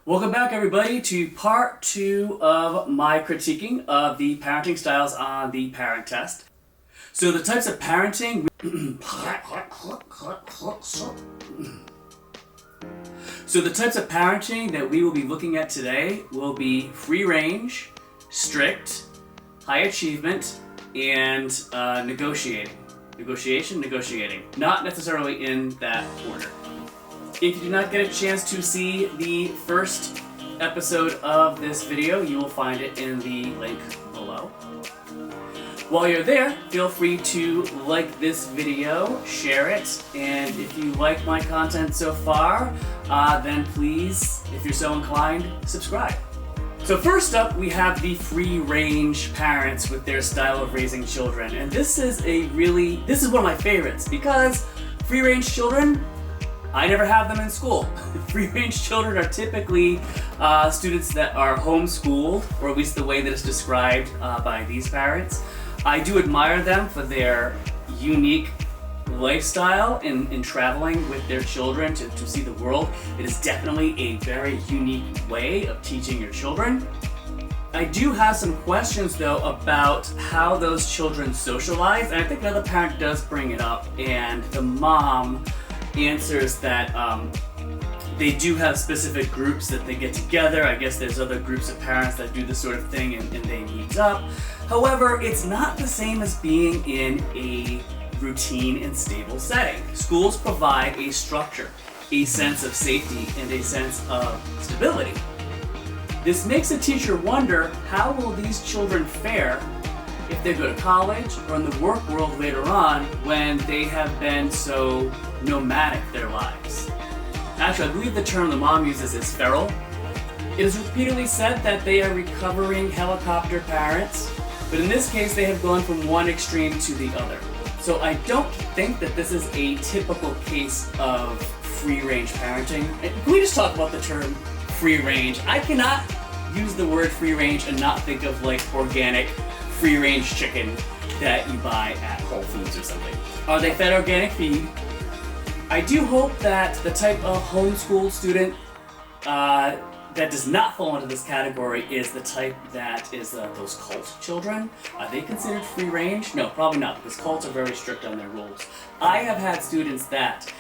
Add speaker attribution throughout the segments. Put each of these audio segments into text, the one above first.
Speaker 1: Welcome back, everybody, to part 2 of my critiquing of the parenting styles on the parent test. So the types of parenting that we will be looking at today will be free range, strict, high achievement, and negotiating. Negotiating. Not necessarily in that order. If you did not get a chance to see the first episode of this video, you will find it in the link below. While you're there, feel free to like this video, share it, and if you like my content so far, then please, if you're so inclined, subscribe. So first up, we have the free-range parents with their style of raising children, and this is one of my favorites because free-range children, I never have them in school. Free-range children are typically students that are homeschooled, or at least the way that it's described by these parents. I do admire them for their unique lifestyle in traveling with their children to see the world. It is definitely a very unique way of teaching your children. I do have some questions though about how those children socialize, and I think another parent does bring it up, and the mom answers that they do have specific groups that they get together. I guess there's other groups of parents that do this sort of thing and they meet up. However, it's not the same as being in a routine and stable setting. Schools provide a structure, a sense of safety, and a sense of stability. This makes a teacher wonder, how will these children fare if they go to college or in the work world later on when they have been so nomadic their lives? Actually, I believe the term the mom uses is feral. It is repeatedly said that they are recovering helicopter parents, but in this case they have gone from one extreme to the other. So I don't think that this is a typical case of free-range parenting. Can we just talk about the term free-range? I cannot use the word free-range and not think of like organic free-range chicken that you buy at Whole Foods or something. Are they fed organic feed? I do hope that the type of homeschool student that does not fall into this category is the type that is those cult children. Are they considered free range? No, probably not, because cults are very strict on their rules. I have had students that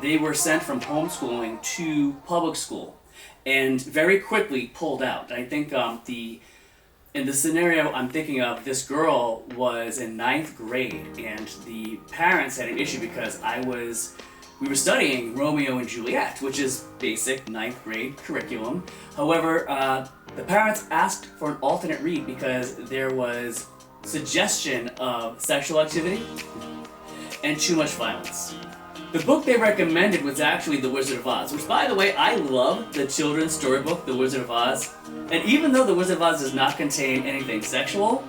Speaker 1: they were sent from homeschooling to public school and very quickly pulled out. I think in the scenario I'm thinking of, this girl was in 9th grade and the parents had an issue because we were studying Romeo and Juliet, which is basic 9th grade curriculum. However, the parents asked for an alternate read because there was suggestion of sexual activity and too much violence. The book they recommended was actually The Wizard of Oz, which, by the way, I love the children's storybook, The Wizard of Oz. And even though The Wizard of Oz does not contain anything sexual,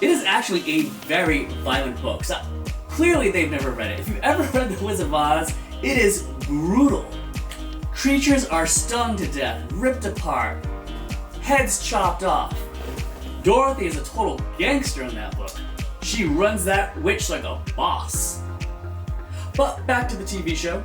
Speaker 1: it is actually a very violent book. So clearly they've never read it. If you've ever read The Wizard of Oz, it is brutal. Creatures are stung to death, ripped apart, heads chopped off. Dorothy is a total gangster in that book. She runs that witch like a boss. But back to the TV show.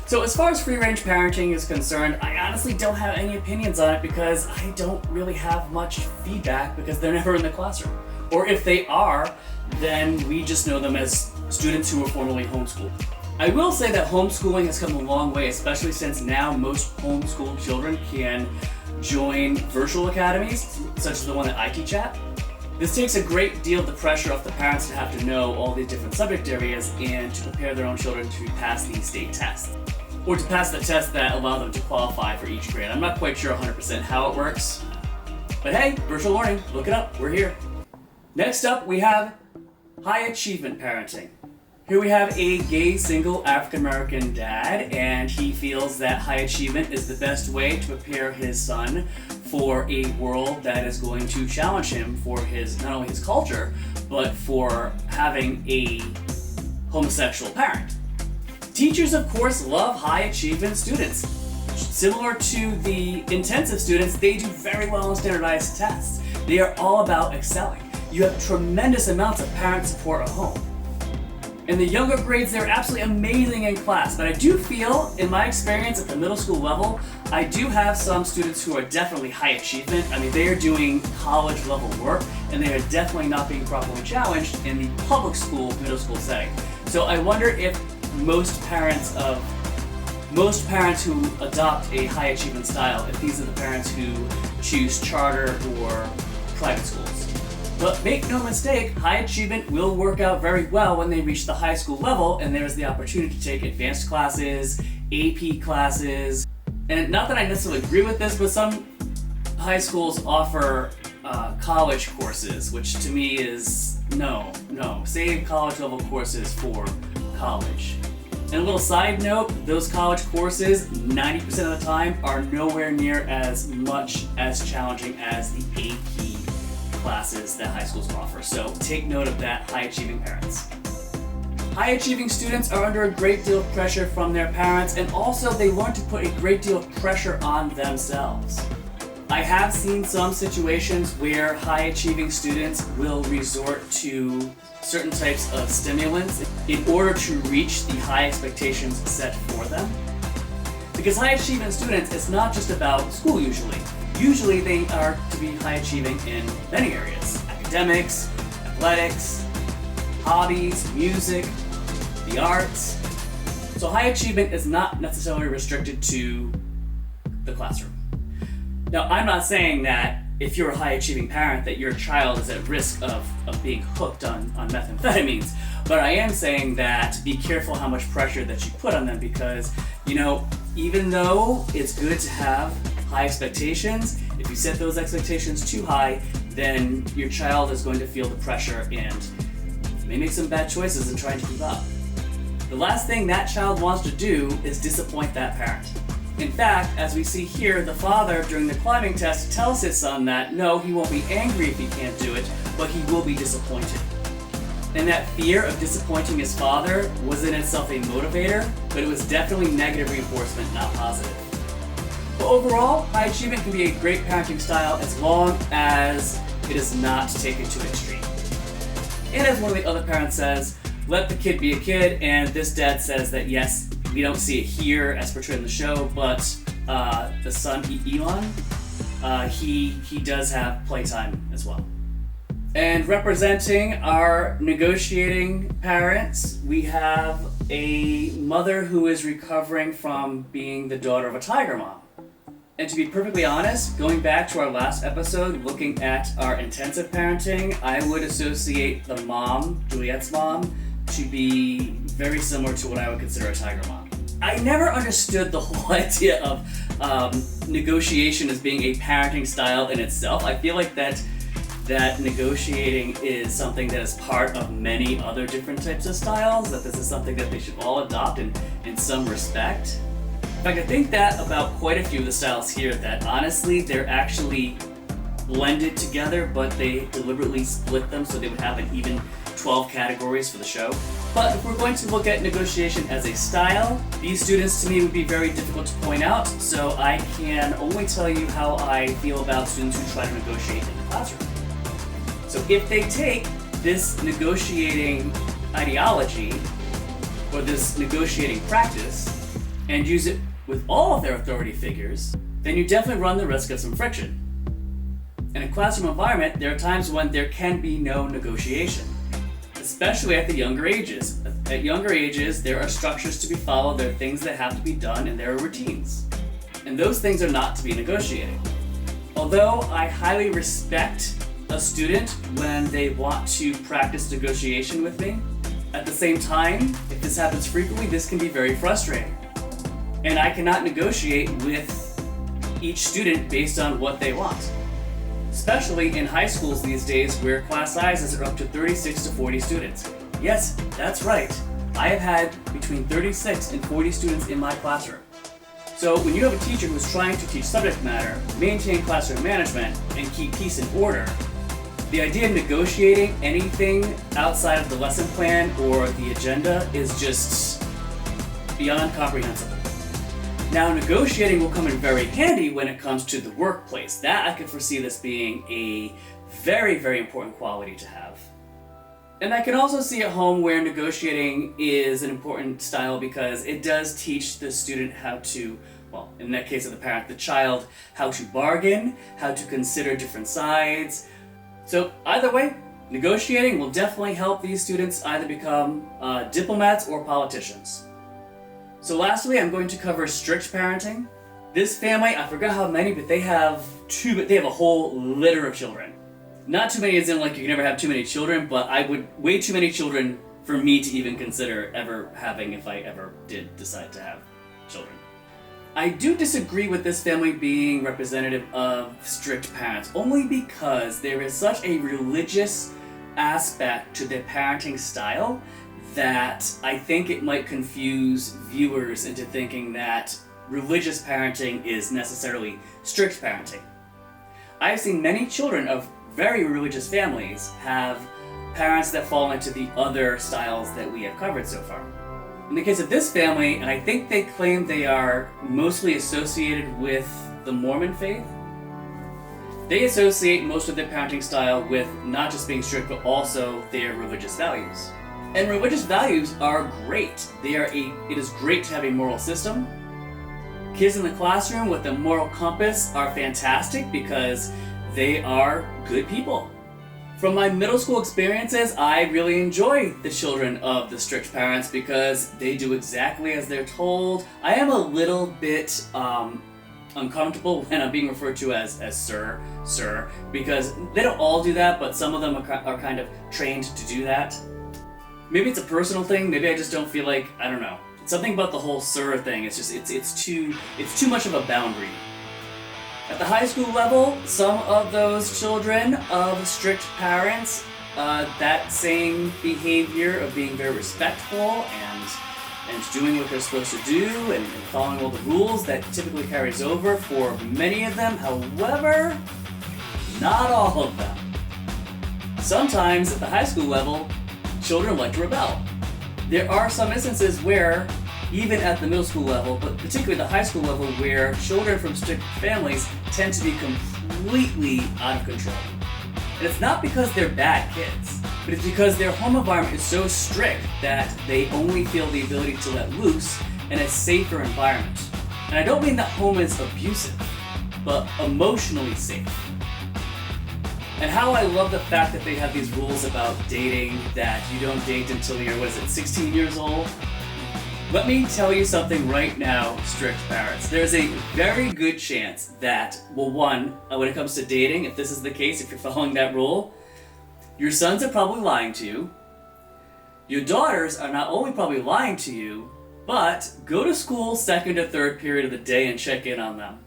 Speaker 1: So as far as free-range parenting is concerned, I honestly don't have any opinions on it because I don't really have much feedback because they're never in the classroom. Or if they are, then we just know them as students who were formerly homeschooled. I will say that homeschooling has come a long way, especially since now most homeschooled children can join virtual academies, such as the one that I teach at. This takes a great deal of the pressure off the parents to have to know all these different subject areas and to prepare their own children to pass these state tests, or to pass the tests that allow them to qualify for each grade. I'm not quite sure 100% how it works, but hey, virtual learning, look it up, we're here. Next up, we have high achievement parenting. Here we have a gay, single African-American dad, and he feels that high achievement is the best way to prepare his son for a world that is going to challenge him for not only his culture, but for having a homosexual parent. Teachers, of course, love high achievement students. Similar to the intensive students, they do very well on standardized tests. They are all about excelling. You have tremendous amounts of parent support at home. In the younger grades, they're absolutely amazing in class, but I do feel, in my experience at the middle school level, I do have some students who are definitely high achievement. I mean, they are doing college level work, and they are definitely not being properly challenged in the public school, middle school setting. So I wonder if most parents who adopt a high achievement style, if these are the parents who choose charter or private schools. But make no mistake, high achievement will work out very well when they reach the high school level, and there's the opportunity to take advanced classes, AP classes. And not that I necessarily agree with this, but some high schools offer college courses, which to me is no. Save college level courses for college. And a little side note, those college courses, 90% of the time, are nowhere near as much as challenging as the AP classes that high schools offer. So take note of that, high achieving parents. High achieving students are under a great deal of pressure from their parents, and also they learn to put a great deal of pressure on themselves. I have seen some situations where high achieving students will resort to certain types of stimulants in order to reach the high expectations set for them. Because high achieving students, it's not just about school usually. Usually they are to be high achieving in many areas: academics, athletics, hobbies, music, the arts. So high achievement is not necessarily restricted to the classroom. Now, I'm not saying that if you're a high achieving parent that your child is at risk of being hooked on methamphetamines, but I am saying that be careful how much pressure that you put on them, because, even though it's good to have high expectations, if you set those expectations too high, then your child is going to feel the pressure and may make some bad choices in trying to keep up. The last thing that child wants to do is disappoint that parent. In fact, as we see here, the father during the climbing test tells his son that no, he won't be angry if he can't do it, but he will be disappointed. And that fear of disappointing his father was in itself a motivator, but it was definitely negative reinforcement, not positive. But overall, high achievement can be a great parenting style as long as it is not taken to an extreme. And as one of the other parents says, let the kid be a kid, and this dad says that yes, we don't see it here as portrayed in the show, but the son, Elon, he does have playtime as well. And representing our negotiating parents, we have a mother who is recovering from being the daughter of a tiger mom. And to be perfectly honest, going back to our last episode, looking at our intensive parenting, I would associate the mom, Juliet's mom, to be very similar to what I would consider a tiger mom. I never understood the whole idea of negotiation as being a parenting style in itself. I feel like that negotiating is something that is part of many other different types of styles, that this is something that they should all adopt in some respect. In fact, I think that about quite a few of the styles here, that honestly they're actually blended together, but they deliberately split them so they would have an even 12 categories for the show. But if we're going to look at negotiation as a style, these students to me would be very difficult to point out, so I can only tell you how I feel about students who try to negotiate in the classroom. So if they take this negotiating ideology or this negotiating practice and use it with all of their authority figures, then you definitely run the risk of some friction. In a classroom environment, there are times when there can be no negotiation, especially at the younger ages. At younger ages, there are structures to be followed, there are things that have to be done, and there are routines. And those things are not to be negotiated. Although I highly respect a student when they want to practice negotiation with me, at the same time, if this happens frequently, this can be very frustrating. And I cannot negotiate with each student based on what they want. Especially in high schools these days where class sizes are up to 36 to 40 students. Yes, that's right. I have had between 36 and 40 students in my classroom. So when you have a teacher who's trying to teach subject matter, maintain classroom management, and keep peace and order, the idea of negotiating anything outside of the lesson plan or the agenda is just beyond comprehensible. Now, negotiating will come in very handy when it comes to the workplace. That I could foresee this being a very, very important quality to have. And I can also see at home where negotiating is an important style because it does teach the student how to, well, in that case of the parent, the child, how to bargain, how to consider different sides. So either way, negotiating will definitely help these students either become diplomats or politicians. So lastly, I'm going to cover strict parenting. This family, I forgot how many, but they have a whole litter of children. Not too many as in like you can never have too many children, but way too many children for me to even consider ever having if I ever did decide to have children. I do disagree with this family being representative of strict parents, only because there is such a religious aspect to their parenting style that I think it might confuse viewers into thinking that religious parenting is necessarily strict parenting. I've seen many children of very religious families have parents that fall into the other styles that we have covered so far. In the case of this family, and I think they claim they are mostly associated with the Mormon faith, they associate most of their parenting style with not just being strict, but also their religious values. And religious values are great. It is great to have a moral system. Kids in the classroom with a moral compass are fantastic because they are good people. From my middle school experiences, I really enjoy the children of the strict parents because they do exactly as they're told. I am a little bit uncomfortable when I'm being referred to as sir, because they don't all do that, but some of them are kind of trained to do that. Maybe it's a personal thing, maybe I just don't feel like, I don't know. Something about the whole sir thing, it's too much of a boundary. At the high school level, some of those children of strict parents, that same behavior of being very respectful and doing what they're supposed to do and following all the rules, that typically carries over for many of them. However, not all of them. Sometimes at the high school level, children like to rebel. There are some instances where, even at the middle school level, but particularly the high school level, where children from strict families tend to be completely out of control. And it's not because they're bad kids, but it's because their home environment is so strict that they only feel the ability to let loose in a safer environment. And I don't mean that home is abusive, but emotionally safe. And how I love the fact that they have these rules about dating, that you don't date until you're, 16 years old? Let me tell you something right now, strict parents. There's a very good chance that, well, one, when it comes to dating, if this is the case, if you're following that rule, your sons are probably lying to you. Your daughters are not only probably lying to you, but go to school second or third period of the day and check in on them.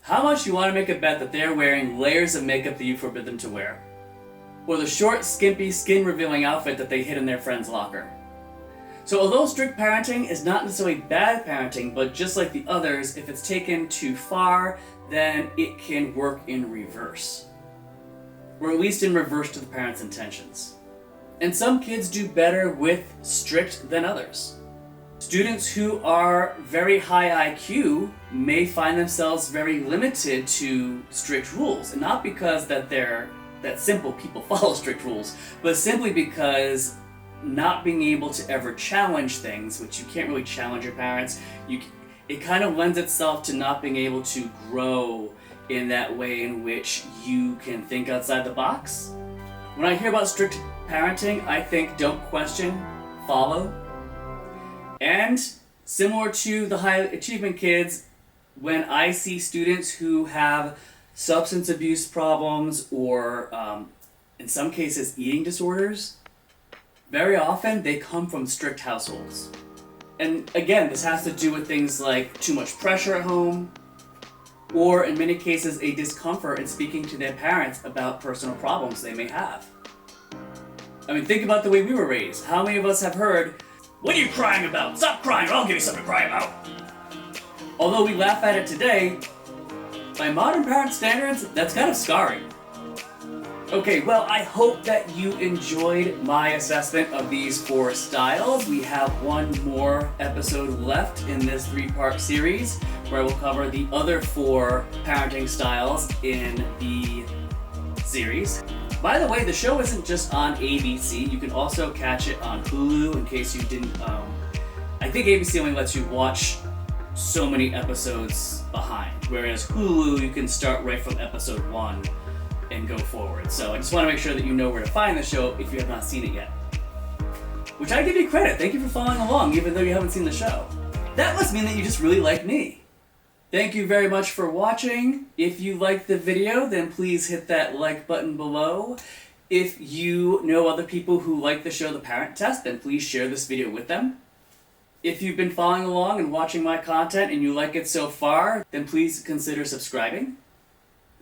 Speaker 1: How much you want to make a bet that they're wearing layers of makeup that you forbid them to wear? Or the short, skimpy, skin-revealing outfit that they hid in their friend's locker? So although strict parenting is not necessarily bad parenting, but just like the others, if it's taken too far, then it can work in reverse. Or at least in reverse to the parents' intentions. And some kids do better with strict than others. Students who are very high IQ may find themselves very limited to strict rules, and not because that simple people follow strict rules, but simply because not being able to ever challenge things, which you can't really challenge your parents, it kind of lends itself to not being able to grow in that way in which you can think outside the box. When I hear about strict parenting, I think don't question, follow. And similar to the high achievement kids, when I see students who have substance abuse problems or in some cases eating disorders, very often they come from strict households. And again, this has to do with things like too much pressure at home, or in many cases a discomfort in speaking to their parents about personal problems they may have. I mean, think about the way we were raised. How many of us have heard, "What are you crying about? Stop crying or I'll give you something to cry about." Although we laugh at it today, by modern parent standards, that's kind of scarring. Okay, well, I hope that you enjoyed my assessment of these 4 styles. We have one more episode left in this 3-part series where I will cover the other 4 parenting styles in the series. By the way, the show isn't just on ABC. You can also catch it on Hulu in case you didn't. I think ABC only lets you watch so many episodes behind, whereas Hulu, you can start right from episode 1 and go forward. So I just want to make sure that you know where to find the show if you have not seen it yet. Which I give you credit. Thank you for following along, even though you haven't seen the show. That must mean that you just really like me. Thank you very much for watching. If you liked the video, then please hit that like button below. If you know other people who like the show The Parent Test, then please share this video with them. If you've been following along and watching my content and you like it so far, then please consider subscribing.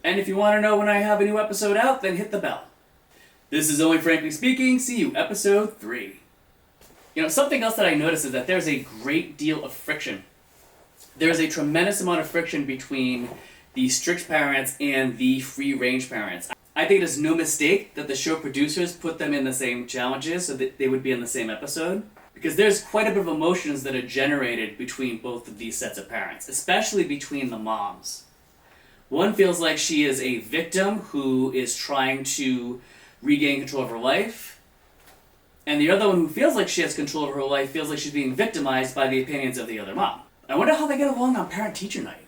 Speaker 1: And if you want to know when I have a new episode out, then hit the bell. This is Only Frankly Speaking. See you episode 3. You know, something else that I noticed is that there's a great deal of friction. There's a tremendous amount of friction between the strict parents and the free-range parents. I think it is no mistake that the show producers put them in the same challenges so that they would be in the same episode. Because there's quite a bit of emotions that are generated between both of these sets of parents, especially between the moms. One feels like she is a victim who is trying to regain control of her life, and the other one who feels like she has control of her life feels like she's being victimized by the opinions of the other mom. I wonder how they get along on parent-teacher night.